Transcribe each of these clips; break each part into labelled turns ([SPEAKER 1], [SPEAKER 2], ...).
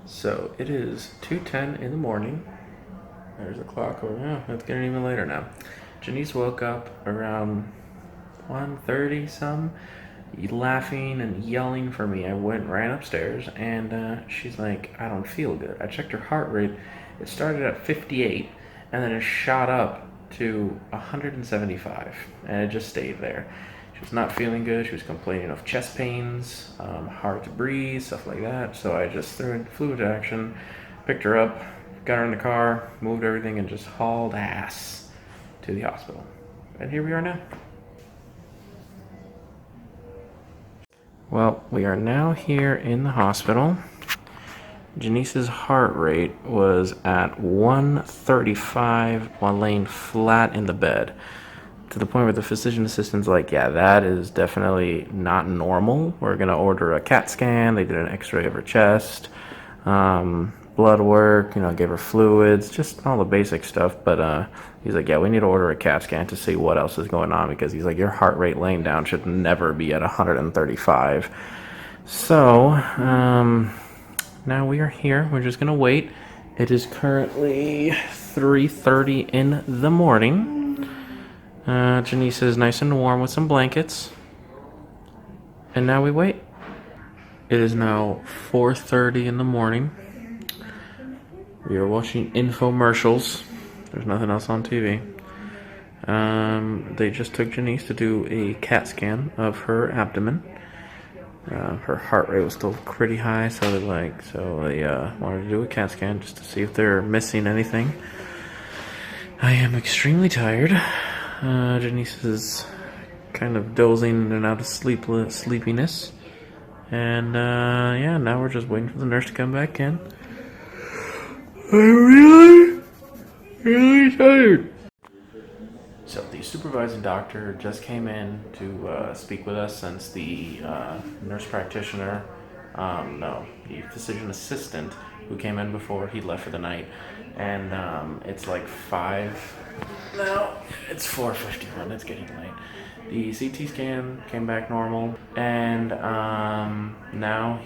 [SPEAKER 1] So it is 2:10 in the morning. There's a clock over. Oh, it's getting even later now. Janice woke up around 1:30 some, laughing and yelling for me. I ran upstairs, and she's like, "I don't feel good." I checked her heart rate. It started at 58, and then it shot up to 175, and it just stayed there. She was not feeling good. She was complaining of chest pains, hard to breathe, stuff like that. So I just flew into action, picked her up, got her in the car, moved everything, and just hauled ass to the hospital. And here we are now. Well, we are now here in the hospital. Janice's heart rate was at 135 while laying flat in the bed, to the point where the physician assistant's like, yeah, that is definitely not normal. We're going to order a CAT scan. They did an x-ray of her chest, blood work, gave her fluids, just all the basic stuff. But he's like, yeah, we need to order a CAT scan to see what else is going on, because he's like, your heart rate laying down should never be at 135. So now we are here. We're just going to wait. It is currently 3:30 in the morning. Janice is nice and warm with some blankets. And now we wait. It is now 4:30 in the morning. We are watching infomercials. There's nothing else on TV. They just took Janice to do a CAT scan of her abdomen. Her heart rate was still pretty high, so they wanted to do a CAT scan just to see if they're missing anything. I am extremely tired. Janice is kind of dozing in and out of sleepiness. And now we're just waiting for the nurse to come back in. I'm really tired. So the supervising doctor just came in to speak with us, since the nurse practitioner, the physician assistant who came in before, he left for the night. And it's like 5. No, it's 4:51. It's getting late. The CT scan came back normal, and now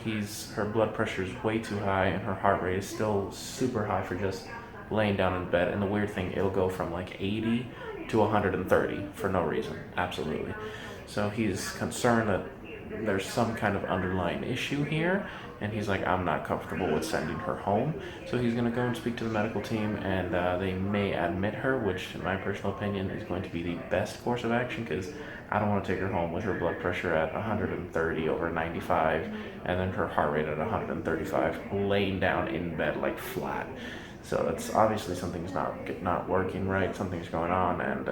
[SPEAKER 1] her blood pressure is way too high, and her heart rate is still super high for just laying down in bed. And the weird thing, it'll go from like 80 to 130 for no reason. Absolutely. So he's concerned that there's some kind of underlying issue here, and he's like, I'm not comfortable with sending her home. So he's going to go and speak to the medical team, and they may admit her, which in my personal opinion is going to be the best course of action, because I don't want to take her home with her blood pressure at 130 over 95, and then her heart rate at 135, laying down in bed like flat. So that's obviously something's not working right. Something's going on, and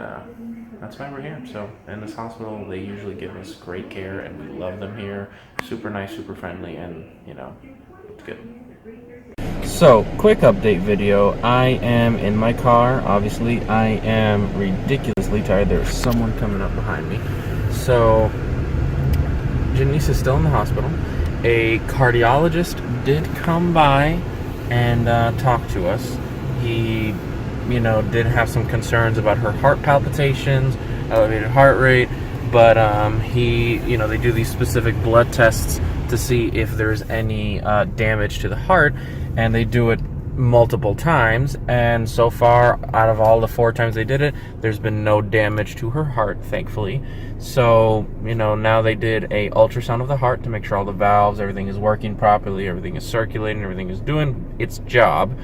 [SPEAKER 1] that's why we're here. So in this hospital, they usually give us great care, and we love them here. Super nice, super friendly, and it's good. So, quick update video. I am in my car. Obviously, I am ridiculously tired. There's someone coming up behind me. So, Janice is still in the hospital. A cardiologist did come by and talk to us. He, did have some concerns about her heart palpitations, elevated heart rate, but they do these specific blood tests to see if there's any damage to the heart, and they do it multiple times, and so far, out of all the 4 times they did it, there's been no damage to her heart, thankfully. So, now they did a ultrasound of the heart to make sure all the valves, everything is working properly, everything is circulating, everything is doing its job.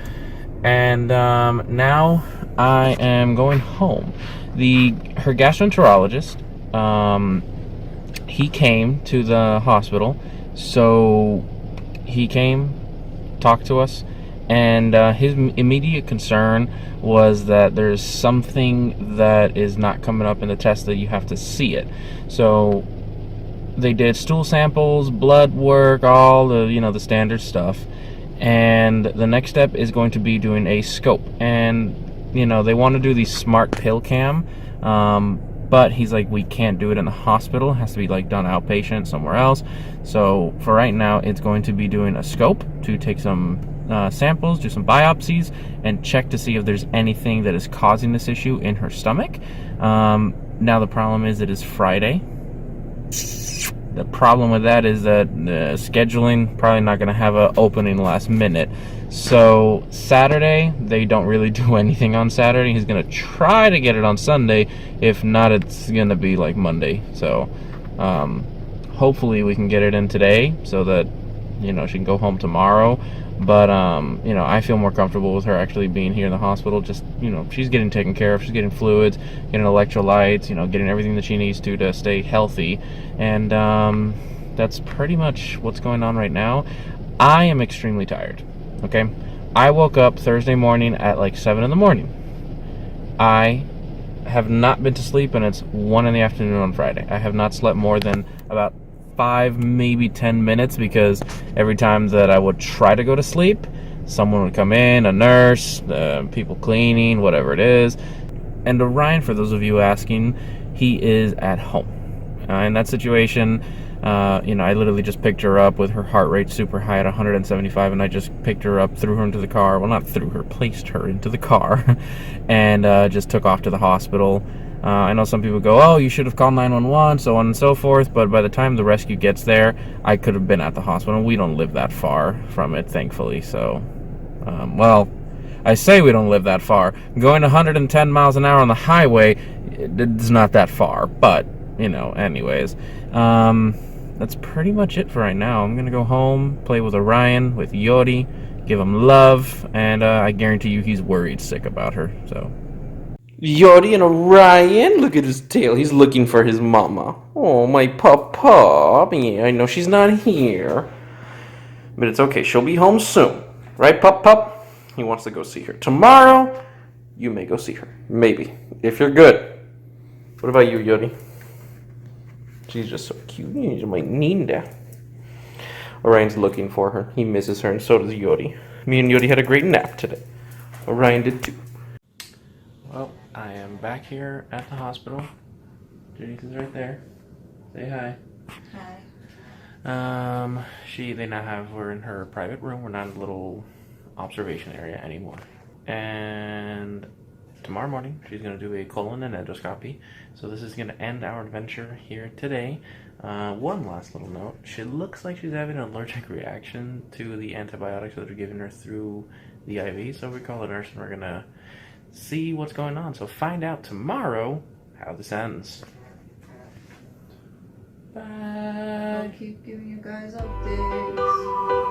[SPEAKER 1] And now I am going home. Her gastroenterologist, he came to the hospital, so he came, talked to us, and his immediate concern was that there's something that is not coming up in the test, that you have to see it. So they did stool samples, blood work, all the the standard stuff, and the next step is going to be doing a scope. And they want to do the smart pill cam, but he's like, we can't do it in the hospital. It has to be done outpatient somewhere else. So for right now, it's going to be doing a scope to take some samples, do some biopsies, and check to see if there's anything that is causing this issue in her stomach. Now the problem is, it is Friday. The problem with that is that scheduling, probably not going to have an opening last minute. So Saturday, they don't really do anything on Saturday. He's going to try to get it on Sunday. If not, it's going to be like Monday. So hopefully we can get it in today so that, you know, she can go home tomorrow. But, you know, I feel more comfortable with her actually being here in the hospital. Just, you know, she's getting taken care of. She's getting fluids, getting electrolytes, you know, getting everything that she needs to stay healthy. And that's pretty much what's going on right now. I am extremely tired, okay? I woke up Thursday morning at like 7 in the morning. I have not been to sleep, and it's 1 in the afternoon on Friday. I have not slept more than about 5, maybe 10 minutes, because every time that I would try to go to sleep, someone would come in, a nurse, people cleaning, whatever it is. And Orion, for those of you asking, he is at home. In that situation, you know, I literally just picked her up with her heart rate super high at 175, and I just picked her up, threw her into the car. Well, not threw her, placed her into the car, and just took off to the hospital. I know some people go, oh, you should have called 911, so on and so forth, but by the time the rescue gets there, I could have been at the hospital. We don't live that far from it, thankfully, so, well, I say we don't live that far. Going 110 miles an hour on the highway, it's not that far, but, you know, anyways, that's pretty much it for right now. I'm gonna go home, play with Orion, with Yori, give him love, and I guarantee you he's worried sick about her, so...
[SPEAKER 2] Yori and Orion, look at his tail. He's looking for his mama. Oh, my pup. Yeah, I know she's not here. But it's okay. She'll be home soon. Right, pup? He wants to go see her. Tomorrow, you may go see her. Maybe. If you're good. What about you, Yori? She's just so cute. She's my Ninda. Orion's looking for her. He misses her, and so does Yori. Me and Yori had a great nap today. Orion did too.
[SPEAKER 1] Well, I am back here at the hospital. Janice's right there. Say hi.
[SPEAKER 3] Hi.
[SPEAKER 1] They now have her in her private room. We're not in a little observation area anymore. And tomorrow morning, she's going to do a colon and endoscopy. So this is going to end our adventure here today. One last little note. She looks like she's having an allergic reaction to the antibiotics that are given her through the IV. So we call the nurse and we're going to see what's going on. So find out tomorrow how this ends. Bye.
[SPEAKER 3] I'll keep giving you guys updates.